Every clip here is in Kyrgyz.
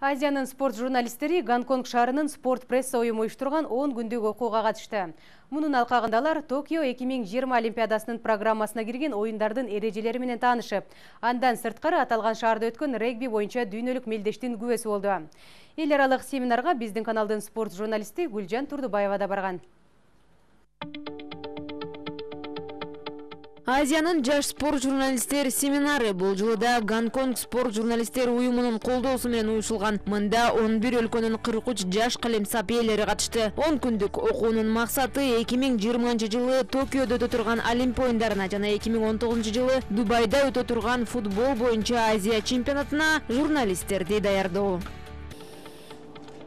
Азиянын спорт журналисттери Гонконг шаарынын спорт пресса уюму уюштурган 10 күндүк окууга катышты. Мунун алкагында алар Токио 2020 Олимпиадасынын программасына кирген оюндардын эрежелери менен таанышып, андан сырткары аталган шаарда өткөн регби боюнча дүйнөлүк мелдештин күбөсү болду. Эл аралык семинарга биздин каналдын спорт журналисти Гүлжан Турдубаева да барган. Азиянын жаш спорт журналисттер семинары бул жылы да Гонконг спорт журналисттер уюмунун колдоосу менен уюшулган. Мында 11 өлкөнүн 43 жаш калемсап ээлери катышты. 10 күндүк окуунун максаты 2020 жылы Токиодо өтө турган Олимпия оюндарына жана 2019 жылы Дубайда өтө турган футбол боюнча Азия чемпионатына журналисттерди даярдоо.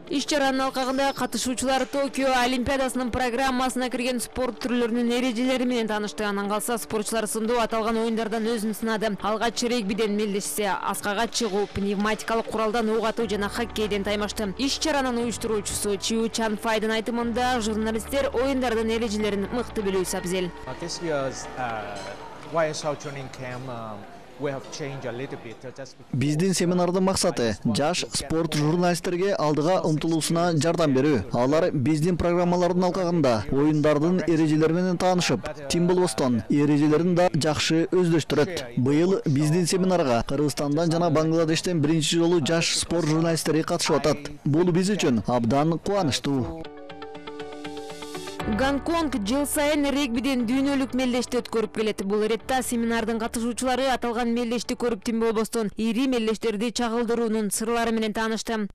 Иш-чаранын алкагында катышуучулар Токио Олимпиадасынын программасына кирген спорт түрлөрүнүн эрежелери менен таанышты. Анан калса спортчулар сындуу аталган оюндардан өзүн сынады. Алгач регбиден мелдешсе, аскага чыгуу, пневматикалык куралдан ок атуу жана хоккейден таймашты. Иш-чаранын уюштуруучусу Чиу Чанфайдын айтымында журналисттер оюндардын эрежелерин мыкты билүүсү абзел. Биздин семинардын максаты жаш спорт журналисттерге алдыга умтулуусуна жардам берүү. Алар биздин программалардын алкагында оюндардын эрежелери менен таанышып, тим болбостон эрежелерин да жакшы өздөштүрөт. Быйыл биздин семинарга Кыргызстандан жана Бангладештен биринчи жолу жаш спорт журналисттери катышып атат. Бул биз үчүн абдан кубанычтуу. Гонконг жыл сайын регбиден дүйнөлүк мелдешти өткөрүп келет. Бул иретта семинардын катышуучулары аталган мелдешти көрүп тим болбостон ири мелдештерди чагылдыруунун сырлары менен таанышты.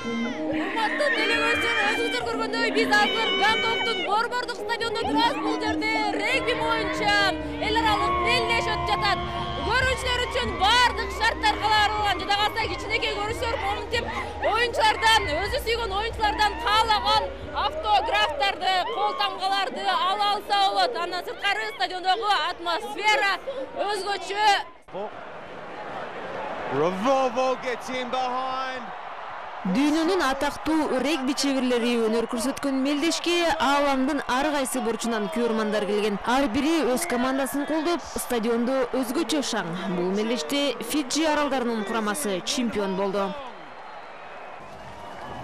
Урматтуу телегөрүүчүлөр, өзүңүздөр көргөндөй биз азыр Гонконгдун борбордук стадионунда турабыз. Бул жерде регби боюнча эл аралык мелдеш өтүп жатат. Көрүүчүлөр үчүн бардык шарттар каларылган. Жада калса кичинекей көрүүчүлөр моминтип оюнчулардан, өзү сүйгөн оюнчулардан каалаган автографтарды, кол тамгаларды ала алса болот. Андан сырткары стадиондогу атмосфера өзгөчө. Дүйнөнүн атактуу регби чеберлери өнөр көрсөткөн мелдешке ааламдын ар кайсы бурчунан көрмандар келген. Ар бири өз командасын колдоп, стадиондо өзгөчө шаң. Бул мелдеште Фиджи аралдарынын курамасы чемпион болду.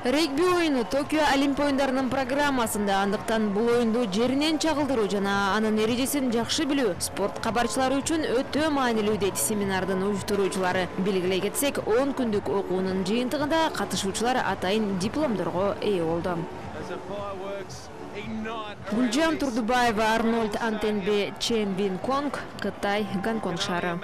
Регби оюну Токио Олимпия оюндарынын программасында, андыктан бул оюнду жеринен чагылдыруу жана анын эрежесин жакшы билүү спорт кабарчылары үчүн өтө маанилүү дейт семинардын уюштуруучулары. Белгилей кетсек, 10 күндүк окуунун жыйынтыгында катышуучулар атайын дипломдорго ээ болду. Гүлжан Турдубаева, Арнольд Антенбе, Чен Вин Конг, Кытай, Гонконг шаары.